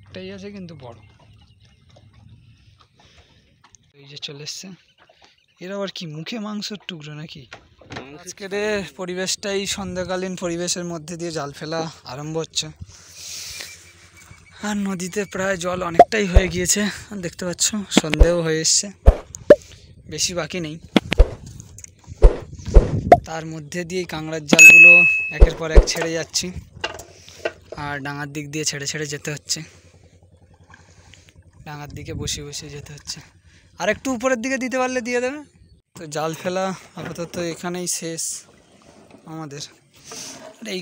একটাই আছে কিন্তু বড়। এই যে চলে এসছে। এরা আবার কি মুখে মাংসের টুকরো নাকি? আজকের পরিবেশটাই সন্ধ্যাকালীন পরিবেশের মধ্যে দিয়ে জাল ফেলা আরম্ভ হচ্ছে। আর নদীতে প্রায় জল অনেকটাই হয়ে গিয়েছে, দেখতে পাচ্ছ সন্ধ্যাও হয়ে এসছে, বেশি বাকি নেই। তার মধ্যে দিয়েই কাঁকড়ার জালগুলো একের পর এক ছেড়ে যাচ্ছি, আর ডাঙার দিক দিয়ে ছেড়ে ছেড়ে যেতে হচ্ছে। ডাঙার দিকে বসে বসে যেতে হচ্ছে, আর একটু উপরের দিকে দিতে পারলে দিয়ে দেবে। তো জাল ফেলা আপাতত এখানেই শেষ আমাদের। আর এই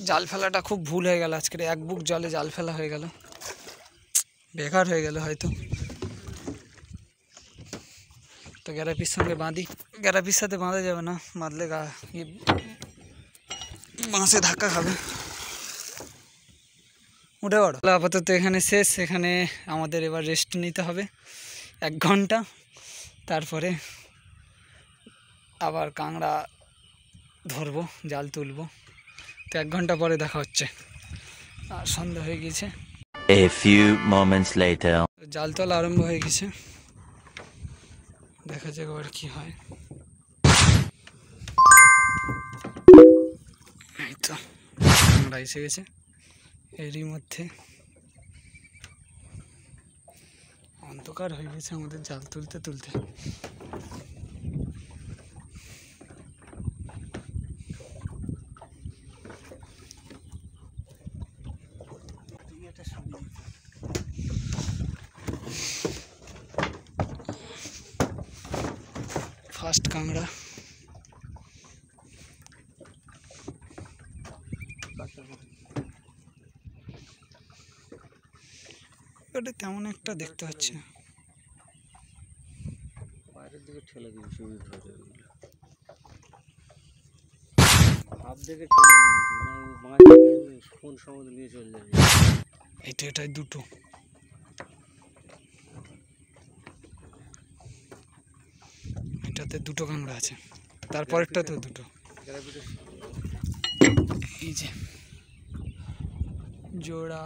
জাল ফেলাটা খুব ভুল হয়ে গেল, আজকের এক বুক জলে জাল ফেলা হয়ে গেল, বেকার হয়ে গেল হয়তো। তো গ্যারাপির সঙ্গে বাঁধি, গ্যারাপির সাথে বাঁধা যাবে না, বাঁধলে বাঁশে ধাক্কা খাবে। উঠে পড়ো। আপাতত এখানে শেষ, এখানে আমাদের এবার রেস্ট নিতে হবে 1 ঘন্টা, তারপরে আবার কাঁকড়া ধরবো, জাল তুলবো। তো 1 ঘন্টা পরে দেখা হচ্ছে। আর সন্ধ্যা হয়ে গেছে। A few moments later. জাল তোলা আরম্ভ হয়ে গেছে, দেখা যাক আবার কি হয়। এই তো কাঁকড়া এসে গেছে, এরই মধ্যে অন্ধকার হয়ে গেছে আমাদের জাল তুলতে তুলতে। ফার্স্ট কাঁকড়া, ওটা তেমন একটা দেখতে পাচ্ছি না। বাইরের দিকে ঠেলে দিবি, সুবিধা হবে। হাত দেখে ঠেলে দিবি, না মাছ কোন সমুদ্রে নিয়ে চলে যাবে। এটাই দুটো, এটাতে দুটো কাঁকড়া আছে, তারপরেরটাতেও দুটো। এই যে জোড়া,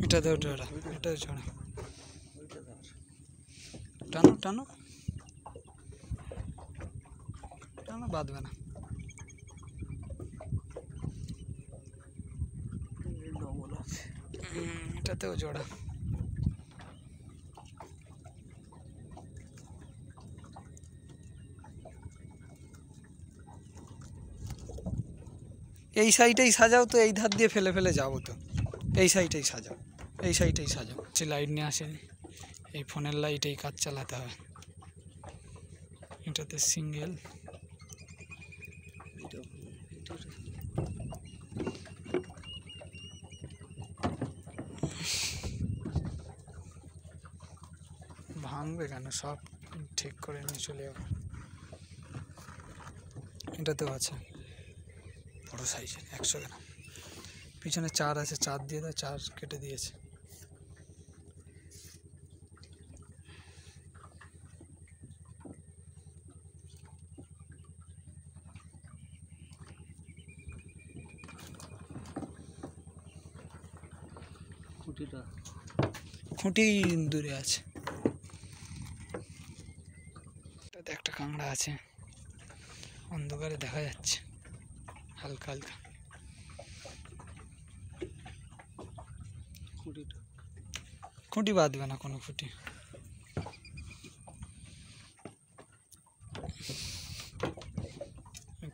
এটাতেও জোড়া, এটাও জোড়া। টানো টানো টানো, বাঁধবে না। এটাতেও জোড়া। এই সাইডেই সাজাও তো, এই ধার দিয়ে ফেলে ফেলে যাবো তো। এই সাইডেই সাজাও, এই সাইডেই সাজাও। সে লাইট নিয়ে আসেনি, এই ফোনের লাইটেই কাজ চালাতে হবে। এটাতে সিঙ্গেল, ভাঙবে কেন, সব ঠিক করে নিয়ে চলে যাবো। এটাতেও আছে বড়ো সাইজের, 100 গ্রাম। পিছনে 4 আছে, 4 দিয়ে দেয়, 4 কেটে দিয়েছে। খুঁটি দূরে আছে। এটাতে একটা কাঁকড়া আছে, অন্ধকারে দেখা যাচ্ছে হালকা হালকা। খুঁটি বাঁধবে না কোনো, খুঁটি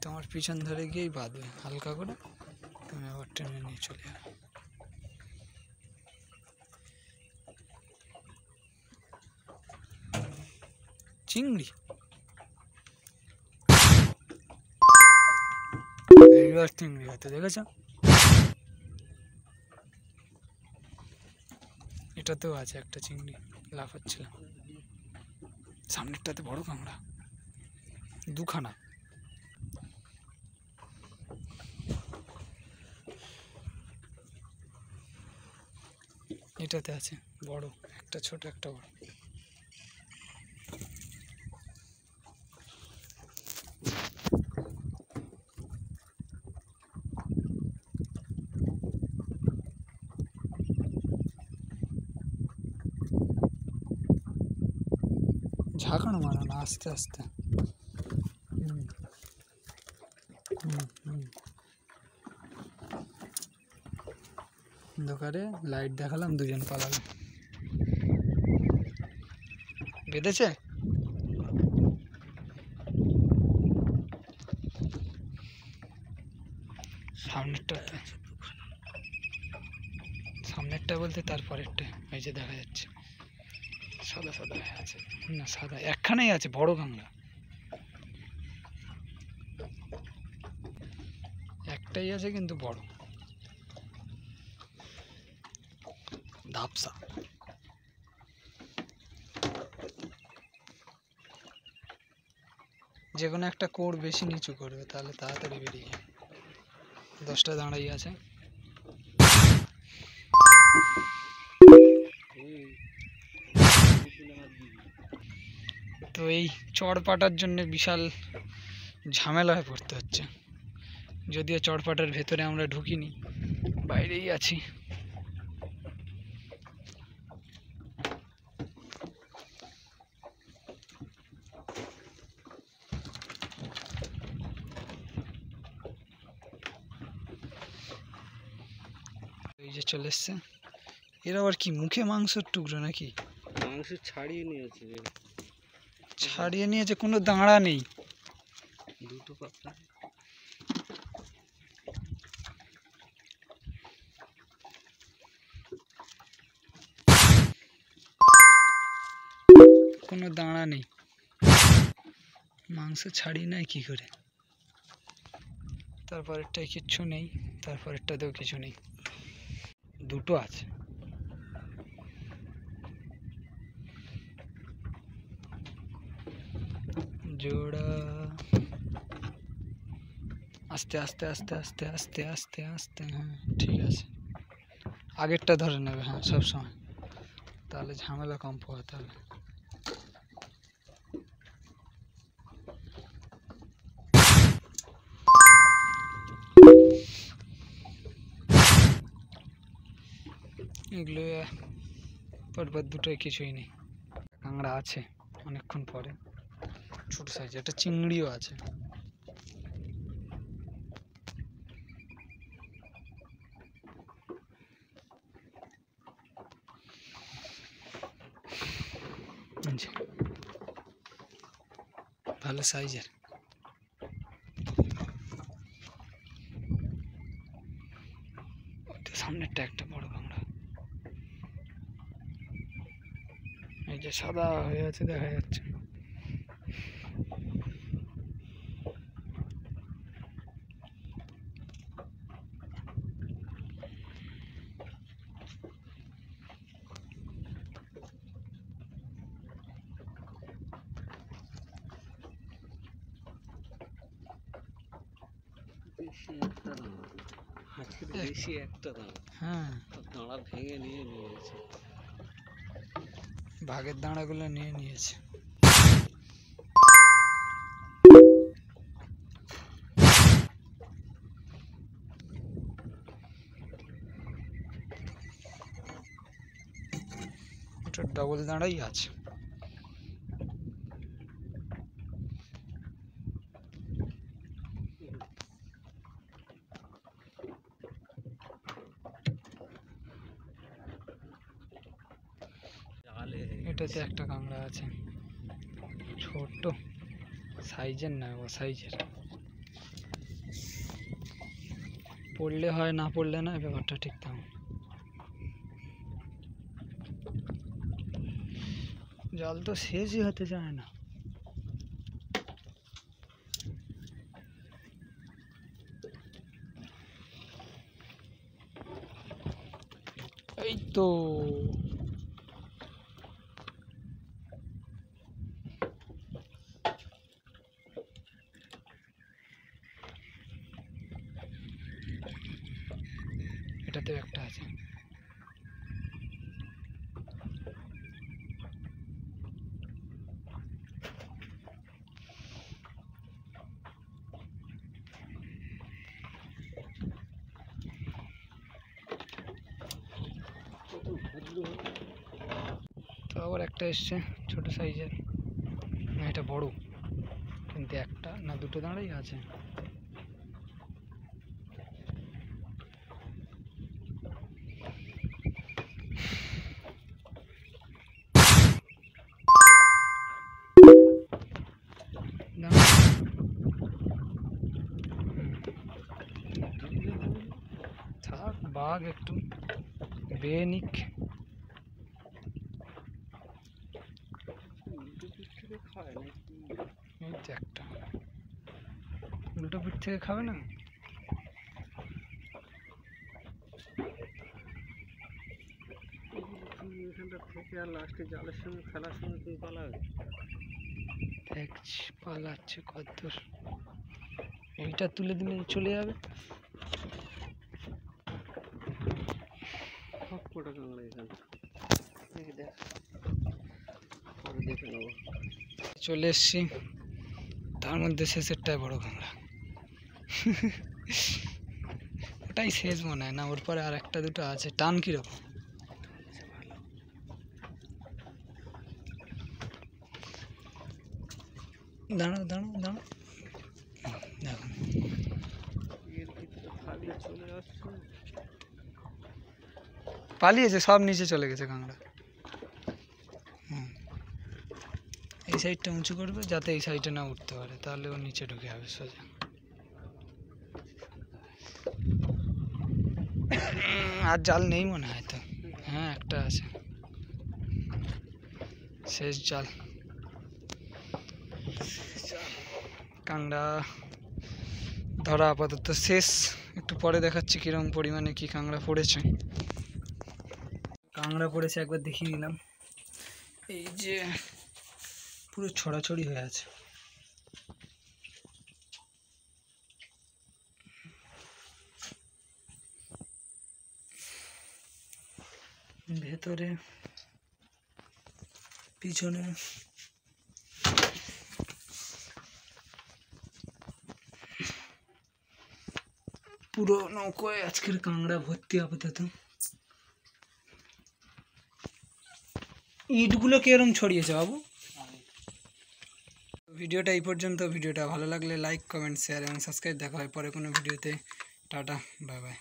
তোমার পিছন ধরে গিয়েই বাঁধবে হালকা করে, তুমি আবার টেনে নিয়ে চলে যাবে। চিংড়ি, এইবার চিংড়ি হয়তো দেখেছ। এটাতেও আছে একটা চিংড়ি, লাফাচ্ছিল। সামনেরটাতে বড় কাঁকড়া, 2খানা। এটাতে আছে বড় একটা, ছোট একটা, বড়। ঝাঁকানো মারা না, আস্তে আস্তে। হুম হুম হুম। অন্ধকারে লাইট দেখালাম, দুজন পালালো। বেঁধেছে? সামনেরটা বলতে তারপরেরটা, এই যে দেখা যাচ্ছে সাদা সাদা হয়ে আছে। না সাদা একখানেই আছে, বড় কাঁকড়া একটাই আছে কিন্তু বড়, ধাপসা। যে কোনো একটা কোর বেশি নিচু করবে, তাহলে তাড়াতাড়ি বেরিয়ে যাবে। 10টা দাঁড়াই আছে। তো এই চড় পাটার জন্য বিশাল ঝামেলায় পড়তে হচ্ছে। যদিও চড় পাটার ভেতরে আমরা ঢুকিনি, বাইরেই আছি। এই যে চলে এসছে। এর আবার কি মুখে মাংসের টুকরো নাকি? মাংস ছাড়িয়ে নিয়েছে, ছাড়িয়ে নিয়েছে, কোনো দাঁড়া নেই। দুটো পাতা। কোনো দাঁড়া নেই, মাংস ছাড়িয়ে নেয় কি করে? তারপরেরটায় কিচ্ছু নেই, তারপরেরটাতেও কিছু নেই, দুটো আছে। জোড়া। আস্তে আস্তে আস্তে আস্তে আস্তে আস্তে আস্তে, হ্যাঁ ঠিক আছে। আগেরটা ধরে নেবে, হ্যাঁ সব সময়, তাহলে ঝামেলা কম পোহাতে হবে। এগুলো পরপর দুটোই কিছুই নেই। কাঁকড়া আছে অনেকক্ষণ পরে, ছোট সাইজ, একটা চিংড়িও আছে। ভালো সাইজের। সামনেরটা একটা বড় কাঁকড়া, এই যে সাদা হয়ে আছে দেখা যাচ্ছে। বেশি একটা দাম, আজকে বেশি একটা দাম। হ্যাঁ, দাঁড়া ভেঙে নিয়ে নিয়েছে, ভাগের দাঁড়াগুলো নিয়ে নিয়েছে। ওটা ডবল দাঁড়াই আছে। এটাতে একটা কাঁকড়া আছে, ছোট সাইজের, না ও সাইজের। পড়লে হয়, না পড়লে না, ব্যাপারটা ঠিক তেমন। জল তো শেষই হতে চায় না। এই তো এটাতেও একটা আছে। একটা এসছে ছোট সাইজের, না এটা বড়, কিন্তু একটা না দুটো দাঁড়াই আছে। থাক, বাঘ একটু বেনিক। এই যে একটা উল্টো পিঠ থেকে খাবে না। এখানটা থেকে আর লাস্টে জালের সঙ্গে খেলার সঙ্গে তুমি পালাবে। দেখছি পালাচ্ছে কতদূর, এইটা তুলে দিলে চলে যাবে। সব কটা কাঁকড়া এখানে দেখি, দেখ পরে দেখে নেবো। চলে এসছি, তার মধ্যে শেষেরটাই বড় কাঁকড়া। ওটাই শেষ মনে হয় না, ওর পরে আর একটা দুটো আছে। টান কিরকম? দাঁড়াও দাঁড়াও দাঁড়াও, দেখো এর ভিতরে থাকলে চলে আসছে। পালিয়েছে, সব নিচে চলে গেছে কাঁকড়া। এই সাইডটা উঁচু করবে যাতে এই সাইডে না উঠতে পারে, তাহলে ও নিচে ঢুকে যাবে সোজা। আর জাল নেই মনে হয় তো, হ্যাঁ একটা আছে, শেষ জাল। কাঁকড়া ধরা আপাতত শেষ, একটু পরে দেখাচ্ছি কিরকম পরিমাণে কি কাঁকড়া পড়েছে। কাঁকড়া পড়েছে একবার দেখিয়ে দিলাম, এই যে পুরো ছড়াছড়ি হয়ে আছে। ভেতরে পিছনে পুরো নৌকোয় আজকের কাঁকড়া ভর্তি আপাতত। ইটগুলো কিরকম ছড়িয়েছে বাবু? ভিডিওটা এই পর্যন্ত। ভিডিওটা ভালো লাগলে লাইক, কমেন্ট, শেয়ার এবং সাবস্ক্রাইব। দেখা হয় পরে কোনো ভিডিওতে। Tata, bye bye.